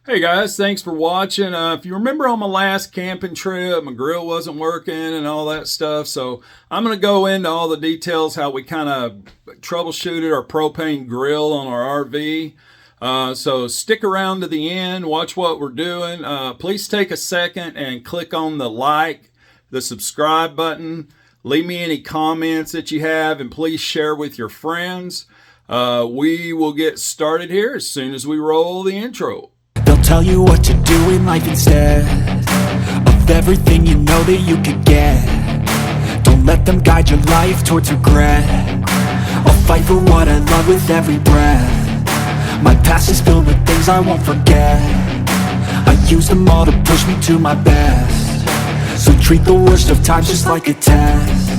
Hey guys, thanks for watching. If you remember on my last camping trip, my grill wasn't working and all that stuff. So I'm going to go into all the details how we kind of troubleshooted our propane grill on our RV. So stick around to the end, watch what we're doing. Please take a second and click on the like, the subscribe button. Leave me any comments that you have and please share with your friends. We will get started here as soon as we roll the intro. They'll tell you what to do in life instead of everything you know that you could get. Don't let them guide your life towards regret. I'll fight for what I love with every breath. My past is filled with things I won't forget. I use them all to push me to my best. So treat the worst of times just like a test.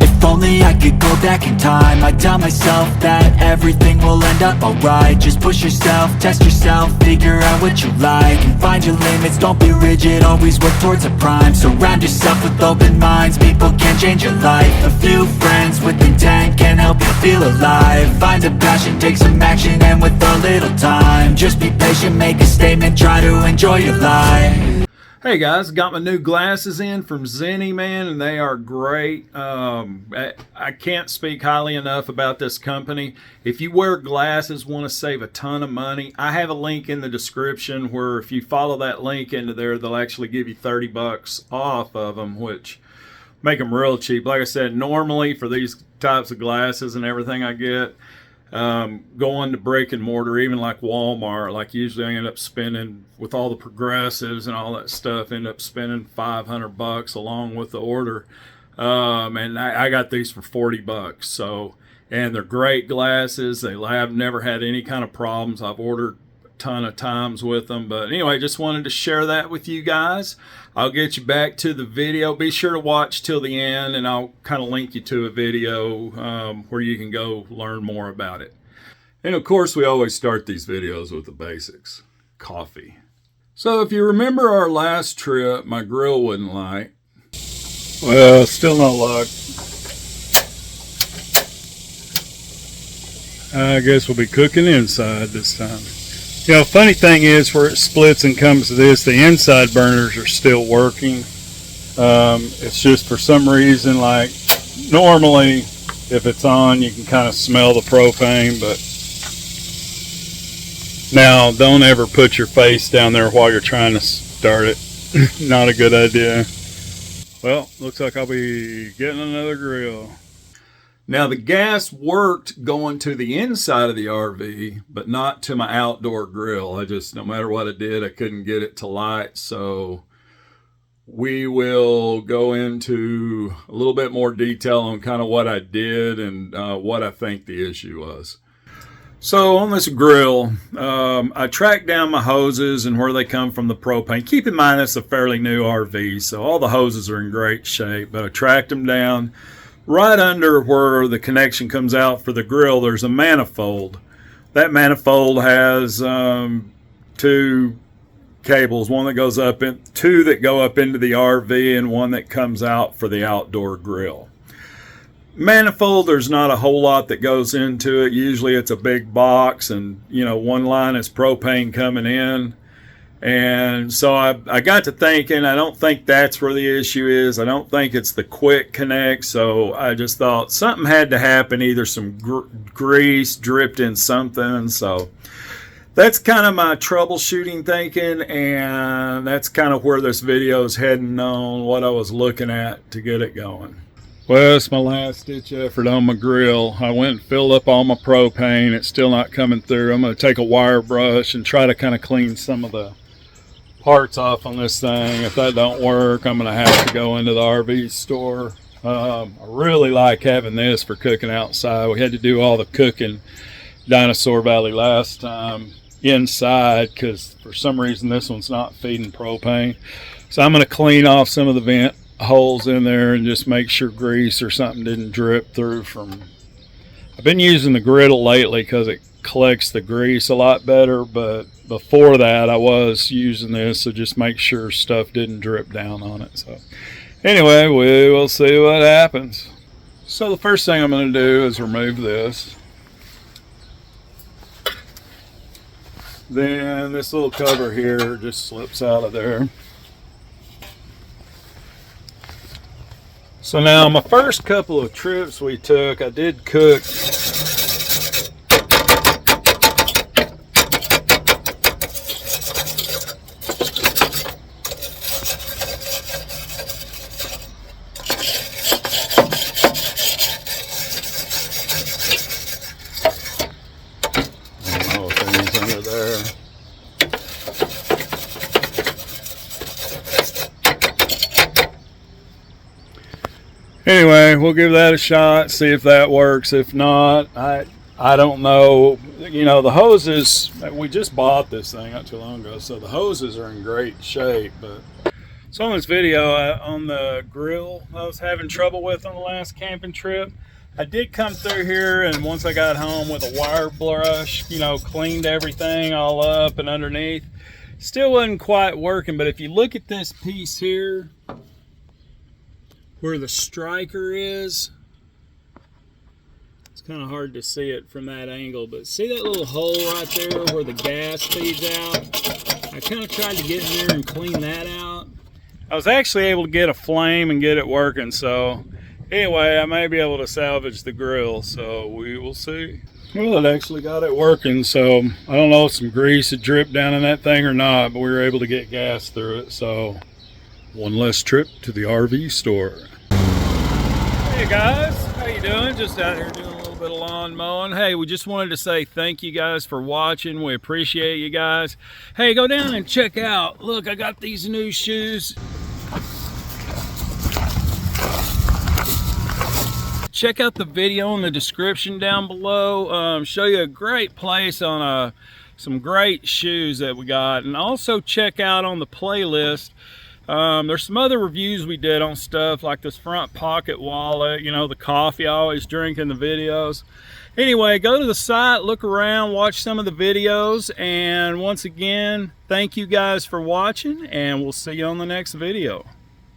If only I could go back in time, I'd tell myself that everything will end up alright. Just push yourself, test yourself, figure out what you like, and find your limits, don't be rigid, always work towards a prime. Surround yourself with open minds, people can change your life. A few friends with intent can help you feel alive. Find a passion, take some action, and with a little time, just be patient, make a statement, try to enjoy your life. Hey guys, got my new glasses in from Zenni, man, and they are great. I can't speak highly enough about this company. If you wear glasses, want to save a ton of money, I have a link in the description where if you follow that link into there, they'll actually give you 30 bucks off of them, which make them real cheap. Like I said, normally for these types of glasses and everything I get, going to brick and mortar, even like Walmart, like usually I end up spending with all the progressives and all that stuff, end up spending 500 bucks along with the order. And I got these for 40 bucks. So, and they're great glasses. They have never had any kind of problems. I've ordered a ton of times with them, but anyway, just wanted to share that with you guys. I'll get you back to the video. Be sure to watch till the end and I'll kind of link you to a video where you can go learn more about it. And of course, we always start these videos with the basics. Coffee. So if you remember our last trip, my grill wouldn't light. Well, still not locked. I guess we'll be cooking inside this time. You know, funny thing is where it splits and comes to this, the inside burners are still working. It's just for some reason, like normally if it's on, you can kind of smell the propane, but now don't ever put your face down there while you're trying to start it. Not a good idea. Well, looks like I'll be getting another grill. Now the gas worked going to the inside of the RV, but not to my outdoor grill. No matter what I did, I couldn't get it to light. So we will go into a little bit more detail on kind of what I did and what I think the issue was. So on this grill, I tracked down my hoses and where they come from the propane. Keep in mind, it's a fairly new RV, so all the hoses are in great shape, but I tracked them down. Right under where the connection comes out for the grill, there's a manifold. That manifold has two cables, one that goes up in, two that go up into the RV and one that comes out for the outdoor grill. Manifold, there's not a whole lot that goes into it. Usually it's a big box and, you know, one line is propane coming in. And so I got to thinking, I don't think that's where the issue is. I don't think it's the quick connect. So I just thought something had to happen, either some grease dripped in something. So that's kind of my troubleshooting thinking, and that's kind of where this video is heading on, what I was looking at to get it going. Well, it's my last ditch effort on my grill. I went and filled up all my propane. It's still not coming through. I'm going to take a wire brush and try to kind of clean some of the parts off on this thing. If that don't work, I'm going to have to go into the RV store. I really like having this for cooking outside. We had to do all the cooking Dinosaur Valley last time inside because for some reason this one's not feeding propane. So I'm going to clean off some of the vent holes in there and just make sure grease or something didn't drip through from. I've been using the griddle lately because it collects the grease a lot better, but before that I was using this, so just make sure stuff didn't drip down on it. So anyway, we will see what happens. So the first thing I'm going to do is remove this. Then this little cover here just slips out of there. So now my first couple of trips we took, I did cook. Anyway, we'll give that a shot, see if that works. If not, I don't know. You know, the hoses, we just bought this thing not too long ago, so the hoses are in great shape. But so on this video, on the grill I was having trouble with on the last camping trip, I did come through here, and once I got home with a wire brush, you know, cleaned everything all up and underneath. Still wasn't quite working, but if you look at this piece here, where the striker is, it's kind of hard to see it from that angle, but see that little hole right there where the gas feeds out? I kind of tried to get in there and clean that out. I was actually able to get a flame and get it working, so anyway, I may be able to salvage the grill, so we will see. Well, it actually got it working, so I don't know if some grease had dripped down in that thing or not, but we were able to get gas through it, so one less trip to the RV store. Hey guys, how you doing? Just out here doing a little bit of lawn mowing. Hey, we just wanted to say thank you guys for watching. We appreciate you guys. Hey, go down and check out. Look, I got these new shoes. Check out the video in the description down below. Show you a great place on some great shoes that we got. And also check out on the playlist, there's some other reviews we did on stuff like this front pocket wallet, you know, the coffee I always drink in the videos. Anyway, go to the site, look around, watch some of the videos, and once again, thank you guys for watching, and we'll see you on the next video.